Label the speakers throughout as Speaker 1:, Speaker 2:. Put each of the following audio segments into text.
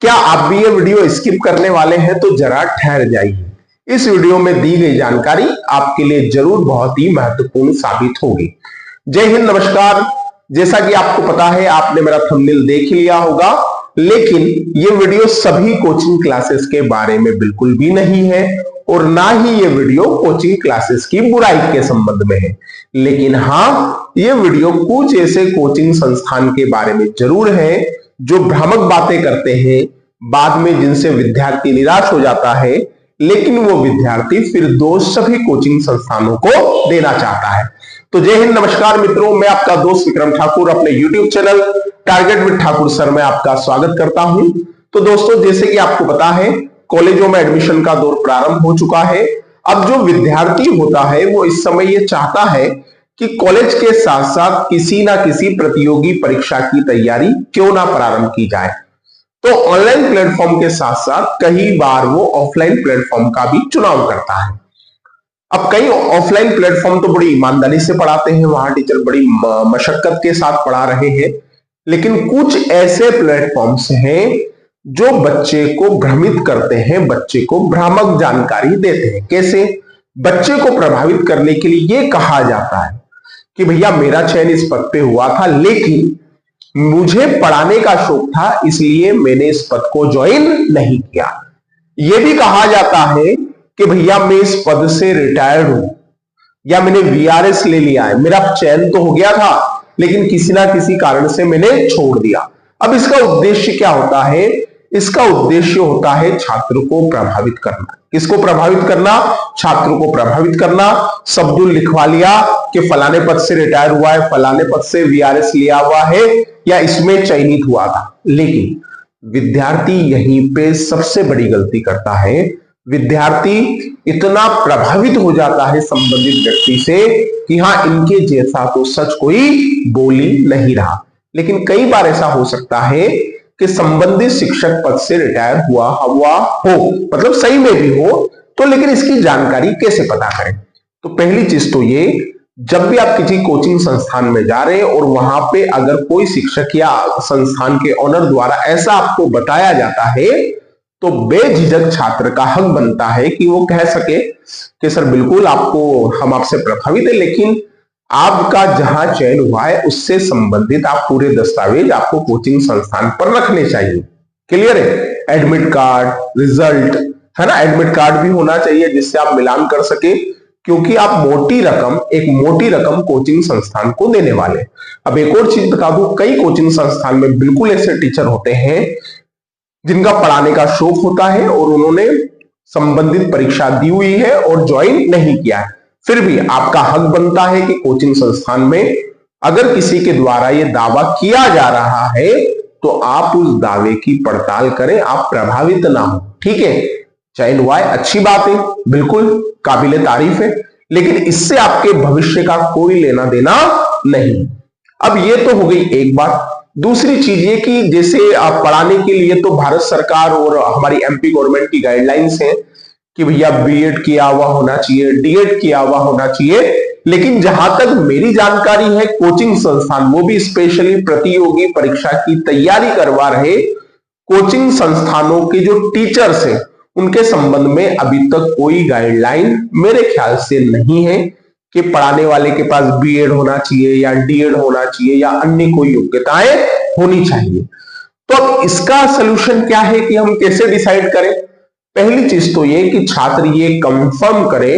Speaker 1: क्या आप भी ये वीडियो स्किप करने वाले हैं तो जरा ठहर जाइए। इस वीडियो में दी गई जानकारी आपके लिए जरूर बहुत ही महत्वपूर्ण साबित होगी। जय हिंद, नमस्कार। जैसा कि आपको पता है, आपने मेरा थंबनेल देख लिया होगा, लेकिन ये वीडियो सभी कोचिंग क्लासेस के बारे में बिल्कुल भी नहीं है और ना ही ये वीडियो कोचिंग क्लासेस की बुराई के संबंध में है। लेकिन हाँ, ये वीडियो कुछ ऐसे कोचिंग संस्थान के बारे में जरूर है जो भ्रामक बातें करते हैं, बाद में जिनसे विद्यार्थी निराश हो जाता है, लेकिन वो विद्यार्थी फिर दोष सभी कोचिंग संस्थानों को देना चाहता है। तो जय हिंद, नमस्कार मित्रों, मैं आपका दोस्त विक्रम ठाकुर अपने YouTube channel target with Thakur sir में आपका स्वागत करता हूं। तो दोस्तों, जैसे कि आपको पता है, कॉलेजों में एडमिशन का दौर प्रारंभ हो चुका है। अब जो विद्यार्थी होता है वो इस समय ये चाहता है कि कॉलेज के साथ साथ किसी ना किसी प्रतियोगी परीक्षा की तैयारी क्यों ना प्रारंभ की जाए। तो ऑनलाइन प्लेटफॉर्म के साथ साथ कई बार वो ऑफलाइन प्लेटफॉर्म का भी चुनाव करता है। अब कई ऑफलाइन प्लेटफॉर्म तो बड़ी ईमानदारी से पढ़ाते हैं, वहां टीचर बड़ी मशक्कत के साथ पढ़ा रहे हैं, लेकिन कुछ ऐसे प्लेटफॉर्म्स हैं जो बच्चे को भ्रमित करते हैं, बच्चे को भ्रामक जानकारी देते हैं। कैसे? बच्चे को प्रभावित करने के लिए ये कहा जाता है कि भैया मेरा चयन इस पद पे हुआ था, लेकिन मुझे पढ़ाने का शौक था, इसलिए मैंने इस पद को ज्वाइन नहीं किया। यह भी कहा जाता है कि भैया मैं इस पद से रिटायर्ड हूं, या मैंने वीआरएस ले लिया है, मेरा चयन तो हो गया था लेकिन किसी ना किसी कारण से मैंने छोड़ दिया। अब इसका उद्देश्य क्या होता है? इसका उद्देश्य होता है छात्र को प्रभावित करना। किसको प्रभावित करना? छात्र को प्रभावित करना। शब्द लिखवा लिया कि फलाने पद से रिटायर हुआ है, फलाने पद से वीआरएस लिया हुआ है, या इसमें चयनित हुआ था। लेकिन विद्यार्थी यहीं पे सबसे बड़ी गलती करता है। विद्यार्थी इतना प्रभावित हो जाता है संबंधित व्यक्ति से कि हाँ, इनके जैसा तो सच कोई बोल ही नहीं रहा। लेकिन कई बार ऐसा हो सकता है कि संबंधित शिक्षक पद से रिटायर हुआ हो, मतलब सही में भी हो, तो लेकिन इसकी जानकारी कैसे पता करें? तो पहली चीज तो ये, जब भी आप किसी कोचिंग संस्थान में जा रहे हैं और वहां पे अगर कोई शिक्षक या संस्थान के ऑनर द्वारा ऐसा आपको बताया जाता है, तो बेझिझक छात्र का हक बनता है कि वो कह सके कि सर बिल्कुल हम आपसे प्रभावित है, लेकिन आपका जहां चयन हुआ है उससे संबंधित आप पूरे दस्तावेज आपको कोचिंग संस्थान पर रखने चाहिए। क्लियर है? एडमिट कार्ड, रिजल्ट, है ना, एडमिट कार्ड भी होना चाहिए जिससे आप मिलान कर सके, क्योंकि आप एक मोटी रकम कोचिंग संस्थान को देने वाले। अब एक और चीज बता दूं, कई कोचिंग संस्थान में बिल्कुल ऐसे टीचर होते हैं जिनका पढ़ाने का शौक होता है और उन्होंने संबंधित परीक्षा दी हुई है और ज्वाइन नहीं किया है। फिर भी आपका हक बनता है कि कोचिंग संस्थान में अगर किसी के द्वारा यह दावा किया जा रहा है तो आप उस दावे की पड़ताल करें, आप प्रभावित ना हो। ठीक है, चयन हुआ है, अच्छी बात है, बिल्कुल काबिले तारीफ है, लेकिन इससे आपके भविष्य का कोई लेना देना नहीं। अब ये तो हो गई एक बात। दूसरी चीज ये कि जैसे आप पढ़ाने के लिए तो भारत सरकार और हमारी एमपी गवर्नमेंट की गाइडलाइंस हैं कि भैया बीएड किया हुआ होना चाहिए, डीएड किया हुआ होना चाहिए, लेकिन जहां तक मेरी जानकारी है, कोचिंग संस्थान, वो भी स्पेशली प्रतियोगी परीक्षा की तैयारी करवा रहे कोचिंग संस्थानों के जो टीचर्स हैं, उनके संबंध में अभी तक कोई गाइडलाइन मेरे ख्याल से नहीं है कि पढ़ाने वाले के पास बीएड होना चाहिए या डीएड होना चाहिए या अन्य कोई योग्यताएं होनी चाहिए। तो अब इसका सलूशन क्या है कि हम कैसे डिसाइड करें? पहली चीज तो ये कि छात्र ये कंफर्म करे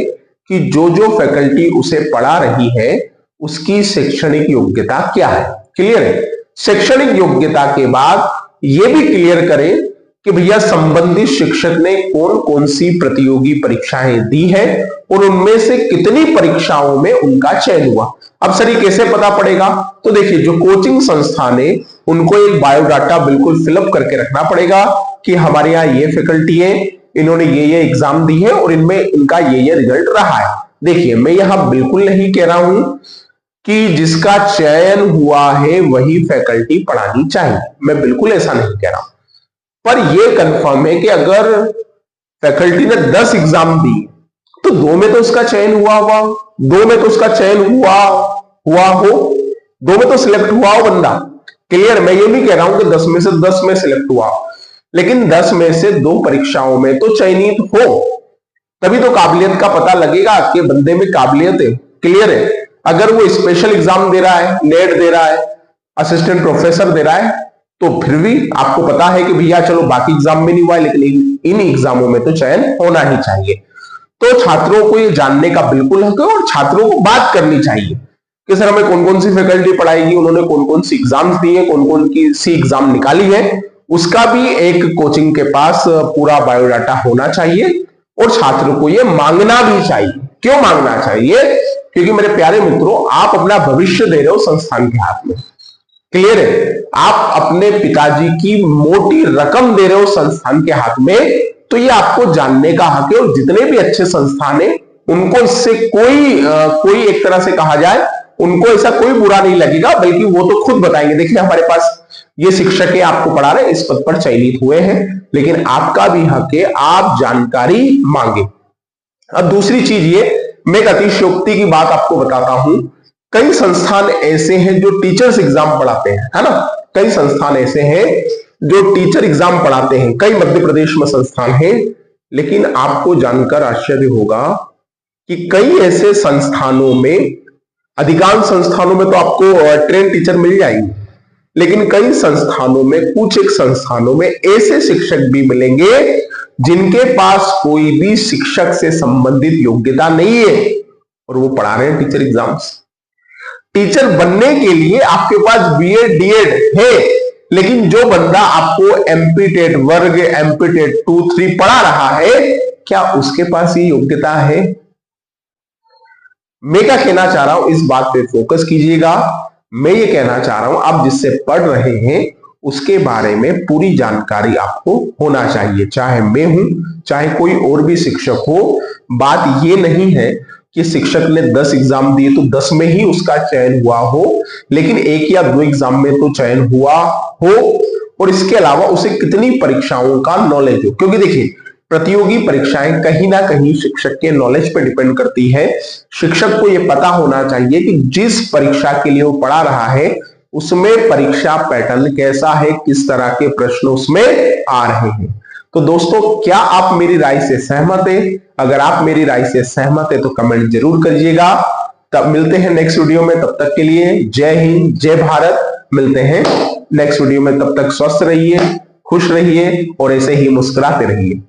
Speaker 1: कि जो जो फैकल्टी उसे पढ़ा रही है उसकी शैक्षणिक योग्यता क्या है। क्लियर है? शैक्षणिक योग्यता के बाद ये भी क्लियर करें कि भैया संबंधित शिक्षक ने कौन कौन सी प्रतियोगी परीक्षाएं दी है और उनमें से कितनी परीक्षाओं में उनका चयन हुआ। अब सर ये कैसे पता पड़ेगा? तो देखिए, जो कोचिंग संस्थान है उनको एक बायोडाटा बिल्कुल फिलअप करके रखना पड़ेगा कि हमारे यहाँ ये फैकल्टी है, इन्होंने ये एग्जाम दी है और इनमें इनका ये रिजल्ट रहा है। देखिए, मैं यहां बिल्कुल नहीं कह रहा हूं कि जिसका चयन हुआ है वही फैकल्टी पढ़ानी चाहिए, मैं बिल्कुल ऐसा नहीं कह रहा हूं, पर यह कंफर्म है कि अगर फैकल्टी ने 10 एग्जाम दी तो 2 में तो उसका चयन हुआ 2 में तो उसका चयन हुआ हो, 2 में तो सिलेक्ट हुआ हो बंदा। क्लियर? मैं ये नहीं कह रहा हूं कि 10 में से 10 में सिलेक्ट हुआ, लेकिन 10 में से 2 परीक्षाओं में तो चयनित हो, तभी तो काबिलियत का पता लगेगा कि बंदे में काबिलियत है, क्लियर है। अगर वो स्पेशल एग्जाम दे रहा है, नेट दे रहा है, असिस्टेंट प्रोफेसर दे रहा है, तो फिर भी आपको पता है कि भैया चलो बाकी एग्जाम में नहीं हुआ है, लेकिन इन एग्जामों में तो चयन होना ही चाहिए। तो छात्रों को ये जानने का बिल्कुल हक है और छात्रों को बात करनी चाहिए कि सर हमें कौन कौन सी फैकल्टी पढ़ाएगी, उन्होंने कौन कौन सी एग्जाम्स दिए, कौन कौन सी एग्जाम निकाली है, उसका भी एक कोचिंग के पास पूरा बायोडाटा होना चाहिए और छात्र को ये मांगना भी चाहिए। क्यों मांगना चाहिए? क्योंकि मेरे प्यारे मित्रों, आप अपना भविष्य दे रहे हो संस्थान के हाथ में, क्लियर है। आप अपने पिताजी की मोटी रकम दे रहे हो संस्थान के हाथ में, तो ये आपको जानने का हक है। और जितने भी अच्छे संस्थान है उनको इससे कोई एक तरह से कहा जाए, उनको ऐसा कोई बुरा नहीं लगेगा, बल्कि वो तो खुद बताएंगे देखिए हमारे पास ये शिक्षक है, आपको पढ़ा रहे, इस पद पर चयनित हुए हैं। लेकिन आपका भी हक है, आप जानकारी मांगे। अब दूसरी चीज ये, मैं एक अतिशयोक्ति की बात आपको बताता हूं। कई संस्थान ऐसे हैं जो टीचर्स एग्जाम पढ़ाते हैं, है ना। कई संस्थान ऐसे हैं जो टीचर एग्जाम पढ़ाते हैं, कई मध्य प्रदेश में संस्थान हैं। लेकिन आपको जानकर आश्चर्य होगा कि कई ऐसे संस्थानों में, अधिकांश संस्थानों में तो आपको ट्रेन टीचर मिल जाएंगे, लेकिन कई संस्थानों में, कुछ एक संस्थानों में ऐसे शिक्षक भी मिलेंगे जिनके पास कोई भी शिक्षक से संबंधित योग्यता नहीं है और वो पढ़ा रहे हैं टीचर एग्जाम्स। टीचर बनने के लिए आपके पास बीएड डीएड है, लेकिन जो बंदा आपको एमपी टेट वर्ग, एमपी टेट 2, 3 पढ़ा रहा है, क्या उसके पास ये योग्यता है? मैं क्या कहना चाह रहा हूं, इस बात पे फोकस कीजिएगा। मैं ये कहना चाह रहा हूं, आप जिससे पढ़ रहे हैं उसके बारे में पूरी जानकारी आपको होना चाहिए, चाहे मैं हूं, चाहे कोई और भी शिक्षक हो। बात ये नहीं है कि शिक्षक ने 10 एग्जाम दिए तो 10 में ही उसका चयन हुआ हो, लेकिन 1 या 2 एग्जाम में तो चयन हुआ हो, और इसके अलावा उसे कितनी परीक्षाओं का नॉलेज हो। क्योंकि देखिए, प्रतियोगी परीक्षाएं कहीं ना कहीं शिक्षक के नॉलेज पर डिपेंड करती है। शिक्षक को यह पता होना चाहिए कि जिस परीक्षा के लिए वो पढ़ा रहा है उसमें परीक्षा पैटर्न कैसा है, किस तरह के प्रश्न उसमें आ रहे हैं। तो दोस्तों, क्या आप मेरी राय से सहमत है? अगर आप मेरी राय से सहमत है तो कमेंट जरूर करिएगा। तब मिलते हैं नेक्स्ट वीडियो में, तब तक के लिए जय हिंद, जय भारत। मिलते हैं नेक्स्ट वीडियो में, तब तक स्वस्थ रहिए, खुश रहिए और ऐसे ही मुस्कुराते रहिए।